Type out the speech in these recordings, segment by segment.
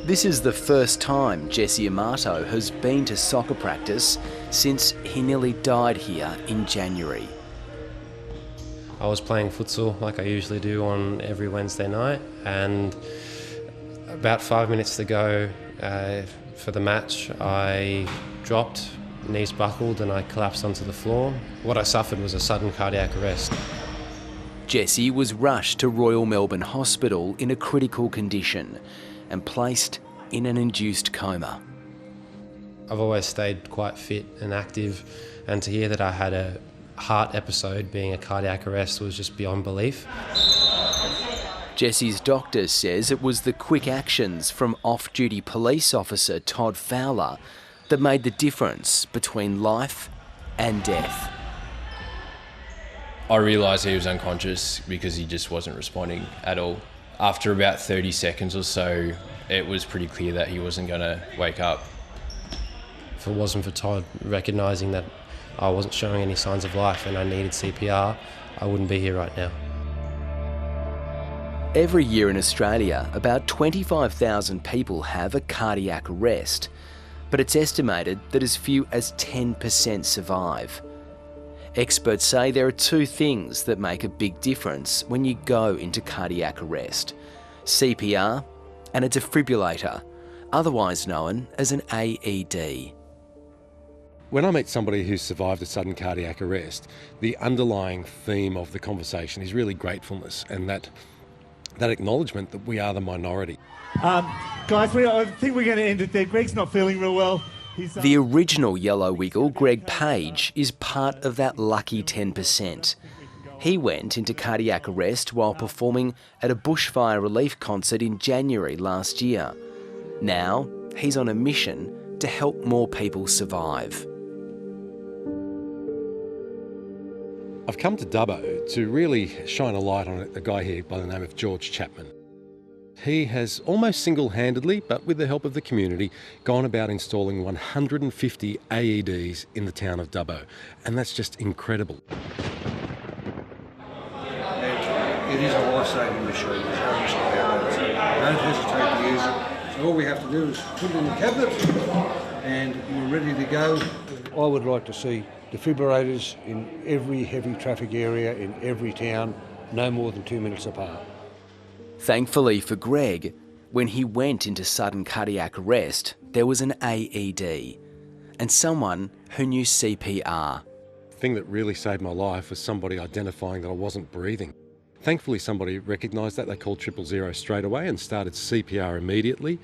This is the first time Jesse Amato has been to soccer practice since he nearly died here in January. I was playing futsal like I usually do on every Wednesday night, and about 5 minutes to go for the match, I dropped, knees buckled, and I collapsed onto the floor. What I suffered was a sudden cardiac arrest. Jesse was rushed to Royal Melbourne Hospital in a critical condition and placed in an induced coma. I've always stayed quite fit and active, and to hear that I had a heart episode being a cardiac arrest was just beyond belief. Jesse's doctor says it was the quick actions from off-duty police officer Todd Fowler that made the difference between life and death. I realised he was unconscious because he just wasn't responding at all. After about 30 seconds or so, it was pretty clear that he wasn't going to wake up. If it wasn't for Todd recognising that I wasn't showing any signs of life and I needed CPR, I wouldn't be here right now. Every year in Australia, about 25,000 people have a cardiac arrest, but it's estimated that as few as 10% survive. Experts say there are two things that make a big difference when you go into cardiac arrest: CPR and a defibrillator, otherwise known as an AED. When I meet somebody who's survived a sudden cardiac arrest, the underlying theme of the conversation is really gratefulness and that acknowledgement that we are the minority. Guys, I think we're going to end it there. Greg's not feeling real well. The original Yellow Wiggle, Greg Page, is part of that lucky 10%. He went into cardiac arrest while performing at a bushfire relief concert in January last year. Now, he's on a mission to help more people survive. I've come to Dubbo to really shine a light on a guy here by the name of George Chapman. He has almost single-handedly, but with the help of the community, gone about installing 150 AEDs in the town of Dubbo, and that's just incredible. It is a life-saving machine, there's no risk about it. So don't hesitate to use it. So all we have to do is put it in the cabinet and we're ready to go. I would like to see defibrillators in every heavy traffic area in every town, no more than 2 minutes apart. Thankfully for Greg, when he went into sudden cardiac arrest, there was an AED and someone who knew CPR. The thing that really saved my life was somebody identifying that I wasn't breathing. Thankfully, somebody recognised that. They called 000 straight away and started CPR immediately.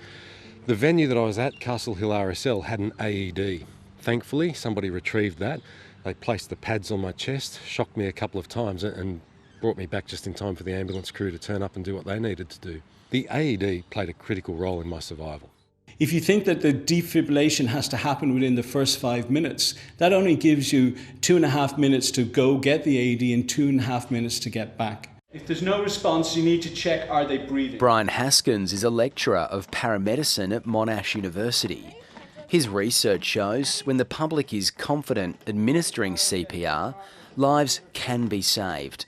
The venue that I was at, Castle Hill RSL, had an AED. Thankfully, somebody retrieved that. They placed the pads on my chest, shocked me a couple of times and brought me back just in time for the ambulance crew to turn up and do what they needed to do. The AED played a critical role in my survival. If you think that the defibrillation has to happen within the first 5 minutes, that only gives you 2.5 minutes to go get the AED and 2.5 minutes to get back. If there's no response, you need to check, are they breathing? Brian Haskins is a lecturer of paramedicine at Monash University. His research shows when the public is confident administering CPR, lives can be saved.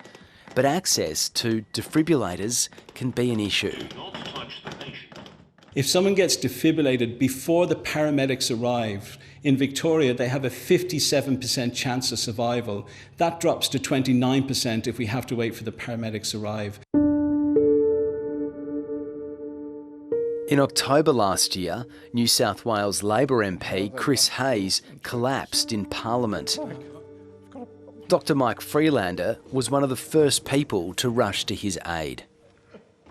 But access to defibrillators can be an issue. If someone gets defibrillated before the paramedics arrive, in Victoria they have a 57% chance of survival. That drops to 29% if we have to wait for the paramedics arrive. In October last year, New South Wales Labor MP Chris Hayes collapsed in Parliament. Dr Mike Freelander was one of the first people to rush to his aid.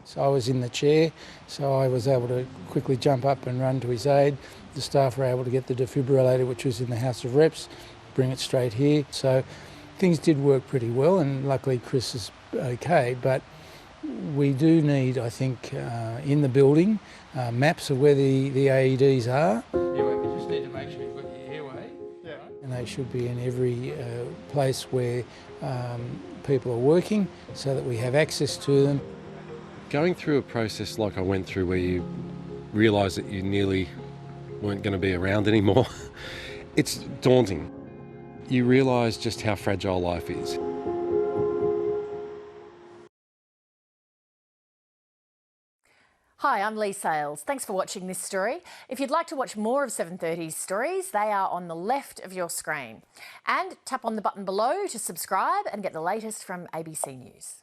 So I was in the chair, so I was able to quickly jump up and run to his aid. The staff were able to get the defibrillator, which was in the House of Reps, bring it straight here. So things did work pretty well, and luckily Chris is okay. But we do need, I think, in the building, maps of where the AEDs are. Yeah, we just need to make sure you've got your airway. Yeah. And they should be in every place where people are working, so that we have access to them. Going through a process like I went through, where you realise that you nearly weren't going to be around anymore, it's daunting. you realise just how fragile life is. Hi, I'm Lee Sales. Thanks for watching this story. If you'd like to watch more of 7:30's stories, they are on the left of your screen. And tap on the button below to subscribe and get the latest from ABC News.